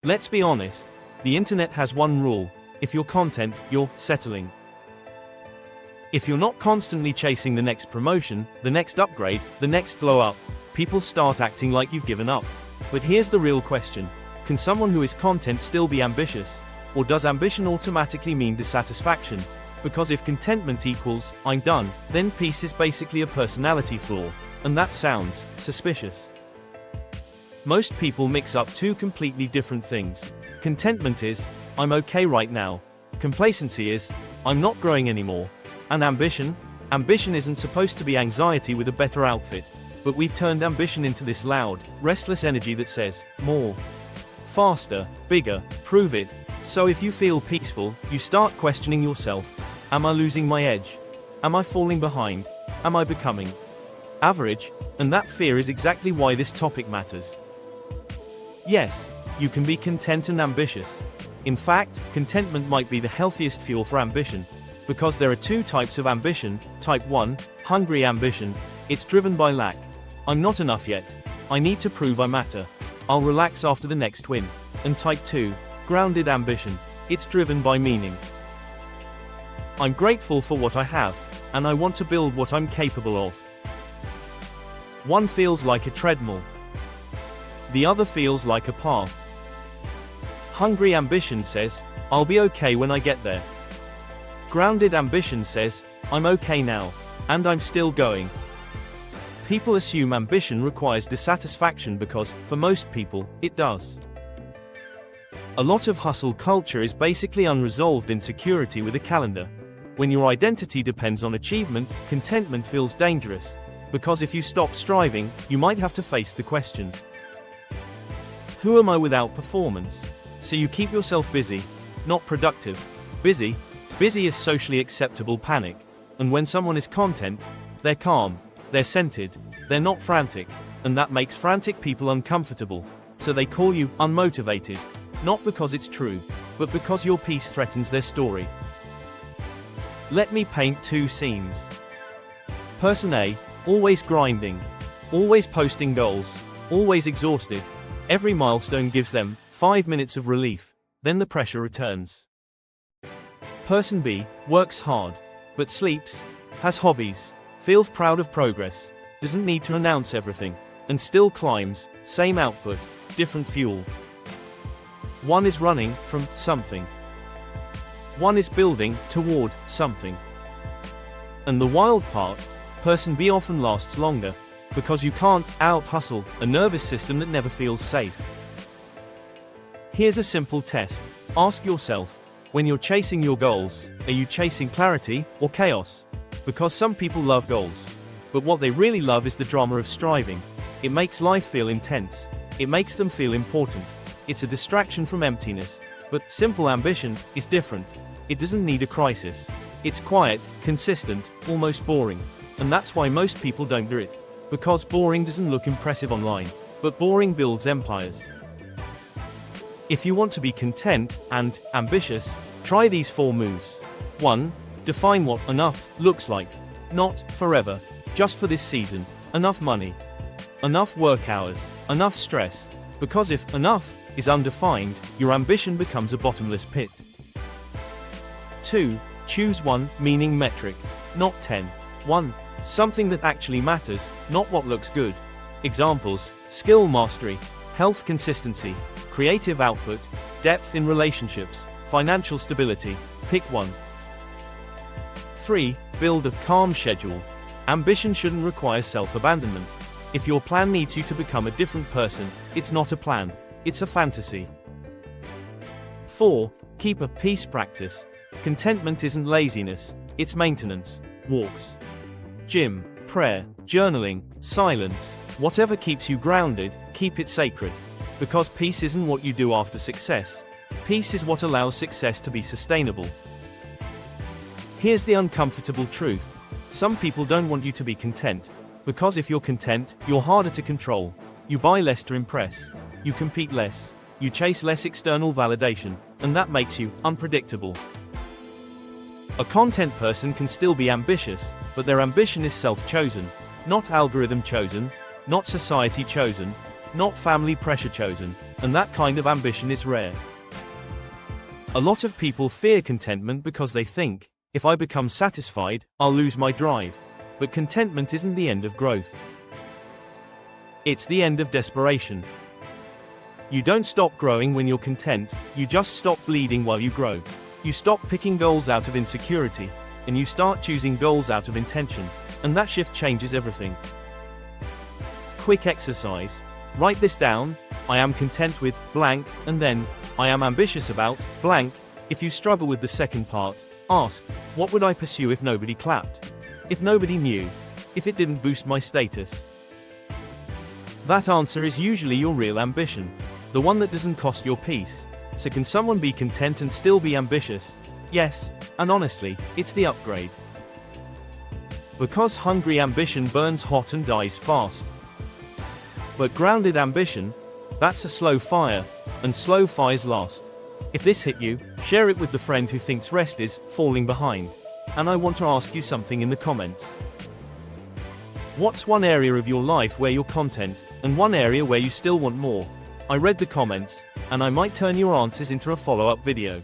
Let's be honest. The internet has one rule. If you're content, you're settling. If you're not constantly chasing the next promotion, the next upgrade, the next blow up, people start acting like you've given up. But here's the real question. Can someone who is content still be ambitious? Or does ambition automatically mean dissatisfaction? Because if contentment equals, I'm done, then peace is basically a personality flaw. And that sounds suspicious. Most people mix up two completely different things. Contentment is, I'm okay right now. Complacency is, I'm not growing anymore. And ambition? Ambition isn't supposed to be anxiety with a better outfit. But we've turned ambition into this loud, restless energy that says, more. Faster, bigger, prove it. So if you feel peaceful, you start questioning yourself. Am I losing my edge? Am I falling behind? Am I becoming average? And that fear is exactly why this topic matters. Yes, you can be content and ambitious. In fact, contentment might be the healthiest fuel for ambition. Because there are two types of ambition. Type 1, hungry ambition. It's driven by lack. I'm not enough yet. I need to prove I matter. I'll relax after the next win. And type 2, grounded ambition. It's driven by meaning. I'm grateful for what I have, and I want to build what I'm capable of. One feels like a treadmill. The other feels like a path. Hungry ambition says, I'll be okay when I get there. Grounded ambition says, I'm okay now, and I'm still going. People assume ambition requires dissatisfaction because, for most people, it does. A lot of hustle culture is basically unresolved insecurity with a calendar. When your identity depends on achievement, contentment feels dangerous. Because if you stop striving, you might have to face the question. Who am I without performance? So you keep yourself busy, not productive. Busy is socially acceptable panic. And when someone is content, they're calm, they're centered, they're not frantic. And that makes frantic people uncomfortable. So they call you unmotivated. Not because it's true, but because your peace threatens their story. Let me paint two scenes. Person A, always grinding, always posting goals, always exhausted. Every milestone gives them 5 minutes of relief, then the pressure returns. Person B, works hard, but sleeps, has hobbies, feels proud of progress, doesn't need to announce everything, and still climbs, same output, different fuel. One is running from something. One is building toward something. And the wild part, person B often lasts longer, because you can't out-hustle a nervous system that never feels safe. Here's a simple test. Ask yourself, when you're chasing your goals, are you chasing clarity or chaos? Because some people love goals. But what they really love is the drama of striving. It makes life feel intense. It makes them feel important. It's a distraction from emptiness. But simple ambition is different. It doesn't need a crisis. It's quiet, consistent, almost boring. And that's why most people don't do it. Because boring doesn't look impressive online. But boring builds empires. If you want to be content and ambitious, try these 4 moves. 1. Define what enough looks like. Not forever, just for this season. Enough money. Enough work hours. Enough stress. Because if enough is undefined, your ambition becomes a bottomless pit. 2. Choose one meaning metric, not 10. 1. Something that actually matters, not what looks good. Examples: skill mastery, health consistency, creative output, depth in relationships, financial stability. Pick one. 3. Build a calm schedule. Ambition shouldn't require self-abandonment. If your plan needs you to become a different person, it's not a plan, it's a fantasy. 4. Keep a peace practice. Contentment isn't laziness, it's maintenance. Walks, gym, prayer, journaling, silence, whatever keeps you grounded, keep it sacred. Because peace isn't what you do after success. Peace is what allows success to be sustainable. Here's the uncomfortable truth. Some people don't want you to be content. Because if you're content, you're harder to control. You buy less to impress. You compete less. You chase less external validation. And that makes you unpredictable. A content person can still be ambitious, but their ambition is self-chosen, not algorithm-chosen, not society-chosen, not family pressure-chosen, and that kind of ambition is rare. A lot of people fear contentment because they think, if I become satisfied, I'll lose my drive. But contentment isn't the end of growth. It's the end of desperation. You don't stop growing when you're content, you just stop bleeding while you grow. You stop picking goals out of insecurity, and you start choosing goals out of intention, and that shift changes everything. Quick exercise. Write this down: I am content with blank, and then, I am ambitious about blank. If you struggle with the second part, ask, what would I pursue if nobody clapped? If nobody knew? If it didn't boost my status? That answer is usually your real ambition, the one that doesn't cost your peace. So can someone be content and still be ambitious? Yes, and honestly, it's the upgrade. Because hungry ambition burns hot and dies fast. But grounded ambition, that's a slow fire, and slow fires last. If this hit you, share it with the friend who thinks rest is falling behind. And I want to ask you something in the comments. What's one area of your life where you're content, and one area where you still want more? I read the comments, and I might turn your answers into a follow-up video.